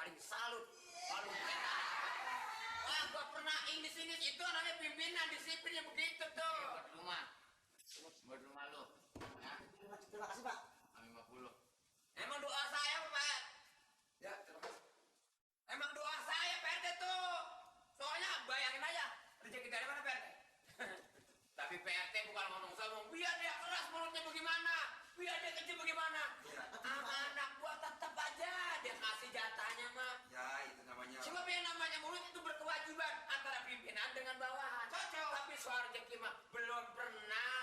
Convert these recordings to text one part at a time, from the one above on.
paling salut. Kalau wah, gua pernah di sini itu namanya pimpinan disiplinnya begitu tuh. Buat rumah lu. Ya. Terima kasih, Pak. 50. Emang doa saya, Pak. Ya, terima kasih. Emang doa saya, Pak RT tuh. Soalnya bayangin aja, rezeki dari mana, Pak RT? Tapi Pak RT bukan ngomong-ngomong, biar dia keras mulutnya bagaimana, biar dia kecil bagaimana. Anak gua tetap aja dia kasih jatahnya, mah. Ya, itu namanya. Cuma yang namanya mulut itu berkewajiban antara pimpinan dengan bawahan. Cocok. Tapi soal rezeki mah belum pernah.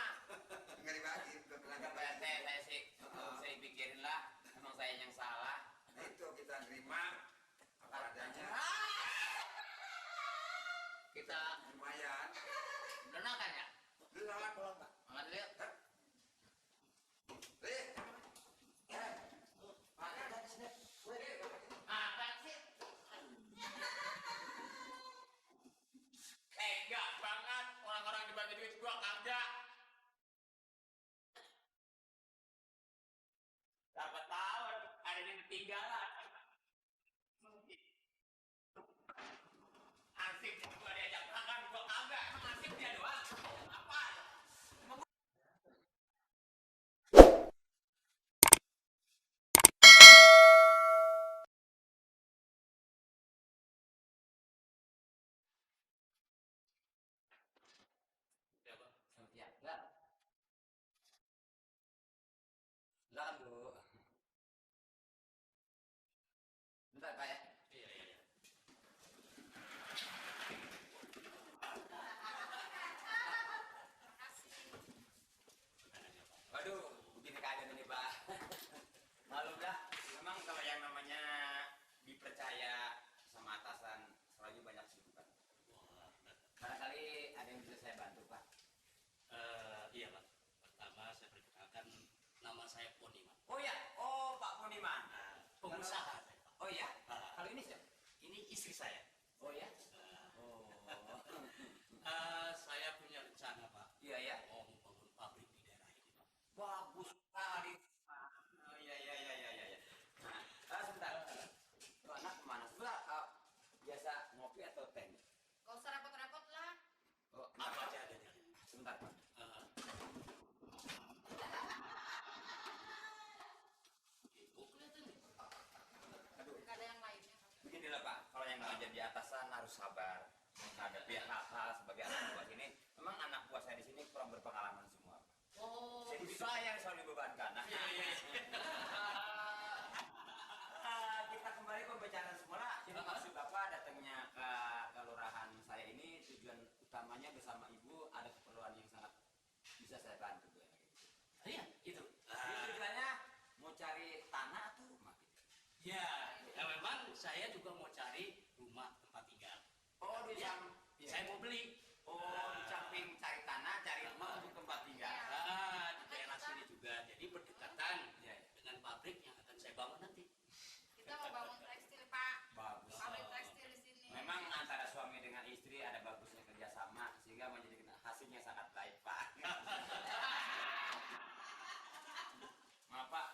Enggak dibagi, belum pernah Pak dapat. RT, saya pikirin lah, emang saya yang salah. Nah, itu kita terima apa adanya. Kita Lumayan. berenang kan ya? Belum, Pak. Makan dulu yuk. Apaan sih? Enggak banget, orang-orang dibagi duit gua kagak. Dapat tahu ada yang ketinggalan. Asik gua diajak makan, gua kagak. Emang asik dia doang. Apa? Ya, Bang. Selamat siang. Silakan, Bu. Bentar, Pak ya. Iya. Waduh, begini keadaan ini, Pak. Malum dah. Memang kalau yang namanya dipercaya sama atasan selalu banyak kesibukan. Barangkali ada yang bisa saya bantu, Pak. Iya, Pak. Pertama saya perkenalkan, nama saya Poniman. Oh ya, Pak Poniman. Pengusaha saya, Pak. Oh ya, kalau ini siapa? Ini istri saya. Oh ya. Saya punya rencana, Pak. Iya ya. Mau membangun pabrik di daerah ini, Pak. Bagus sekali. Iya. Sebentar. Tuh anak kemana? Sebentar. Biasa ngopi atau teh? Gak usah repot-repot lah. Oh, Apa aja adanya. sebentar, Pak. Ibu kelihatan nih. Aduh. Gak ada yang lainnya. Beginilah, Pak, kalau yang namanya jadi atasan harus sabar menghadapi hal-hal sebagai anak buah ini. Memang anak buah saya di sini kurang berpengalaman semua. Oh, Jadi saya yang selalu dibebankan. Nah, kita kembali ke pembicaraan semula. Jadi maksud Bapak datangnya ke kelurahan saya ini tujuan utamanya bersama Ibu ada keperluan yang sangat bisa saya bantu, Bu. Iya, itu. Jadi tujuannya mau cari tanah atau rumah? Ya, memang saya juga mau cari rumah tempat tinggal. Oh, di Ya, samping. saya mau beli. Di samping cari tanah, cari rumah untuk tempat tinggal. Di daerah sini juga. Jadi berdekatan Ya. dengan pabrik yang akan saya bangun nanti. kita mau bangun tekstil, Pak. Bagus. Pabrik tekstil di sini. Memang antara suami dengan istri ada bagusnya kerjasama sehingga menjadi hasilnya sangat baik, Pak. Maaf, Pak.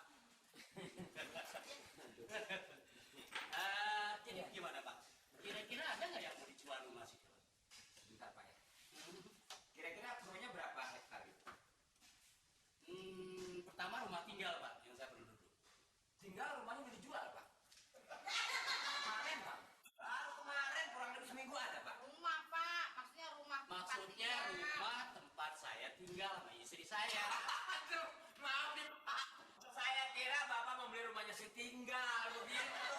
Jadi gimana, Pak? Kira-kira ada nggak yang mau dijual rumah sih? Bentar, Pak ya. Kira-kira rumahnya berapa hektar itu? Pertama rumah tinggal, Pak, yang saya perlu duduk. Tinggal rumahnya udah dijual, Pak. Kemarin, Pak. Baru kemarin kurang lebih seminggu ada, Pak. Rumah, Pak. Maksudnya rumah tempat Maksudnya tinggal. rumah tempat saya tinggal sama istri saya. Aduh, maaf nih, Pak. Saya kira Bapak membeli rumahnya si tinggal begitu.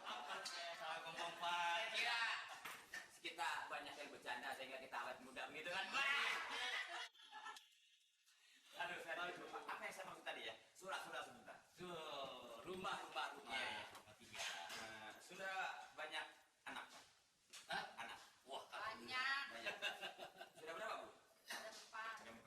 Apa saya salah ngomong, Pak? Saya kira kita banyak yang bercanda sehingga kita awet muda begitu kan, Pak? Aduh, saya lupa, Pak. Apa yang saya maksud tadi ya? Surat sebentar. Tuh, rumah. Iya. Rumah tinggal. Sudah banyak anak, Pak? Hah? Anak. Wah, Banyak. Banyak. Sudah berapa, Bu? Ada 4. Ada 4.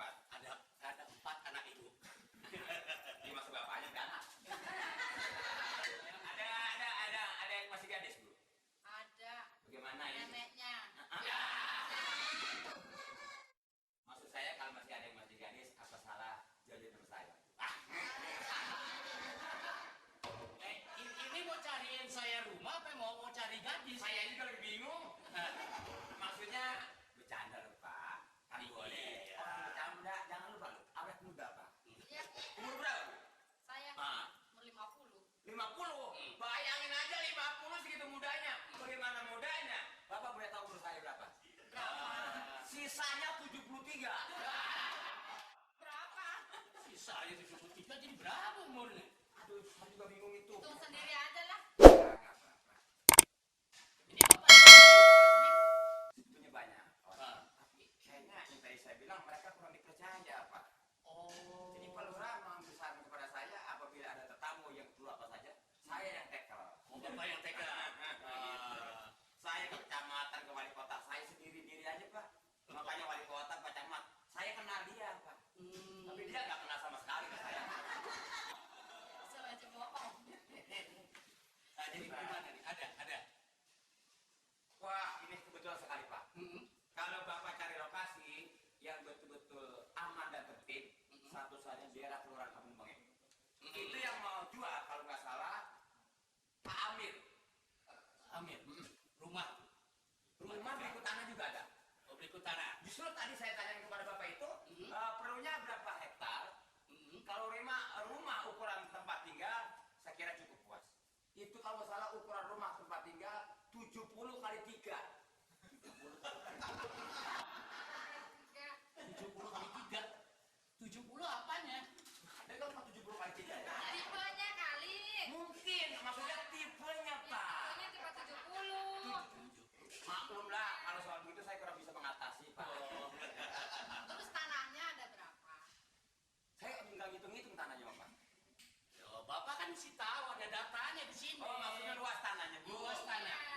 sisanya 73. Berapa? Sisanya 73 jadi berapa umurnya? Aduh, saya juga bingung itu. Hitung sendiri aja lah. Nggak apa-apa. Ini bapak ini. Sebetulnya banyak. Ah. Tapi kayaknya yang tadi saya bilang mereka kurang dipercaya, Pak. Oh. Jadi Pak Lurah membesar kepada saya apabila ada tetamu yang perlu apa saja, saya yang tackle. Oh, bapak yang tega. Ah. Saya ke kecamatan, ke wali kota, saya sendiri-diri aja, Pak. Makanya wali kota, Pak Camat, saya kenal dia, Pak. Tapi dia nggak kenal sama sekali ke saya. Bisa aja bohong. Nah, jadi gimana nih? Ada. Wah, ini kebetulan sekali, Pak. Hmm. Kalau Bapak cari lokasi yang betul-betul aman dan tertib, satu-satunya daerah Kelurahan Kampung Bangeng. Itu yang mau jual, kalau nggak salah, Pak Amir. Amir. Rumah. Rumah berikut tanah juga ada. Oh, berikut tanah. Justru tadi saya tanya kepada Bapak itu, Mhm. perlunya berapa hektar? Kalau rumah ukuran tempat tinggal, saya kira cukup puas. Itu kalau nggak salah ukuran rumah tempat tinggal 70 kali 3. 70 kali 3. 70 apanya? Ada nggak rumah 70 kali 3 ya? Tipenya kali. Mungkin, maksudnya tipenya, Pak. Ini tipe 70. Maklum lah, kalau soal begitu saya kurang bisa mengatasi, Pak. Oh. Terus tanahnya ada berapa? Saya nggak ngitung-ngitung tanahnya, Pak. Yo, bapak kan mesti tahu ada datanya di sini. Oh, maksudnya luas tanahnya, Bu. Luas tanah. Iya.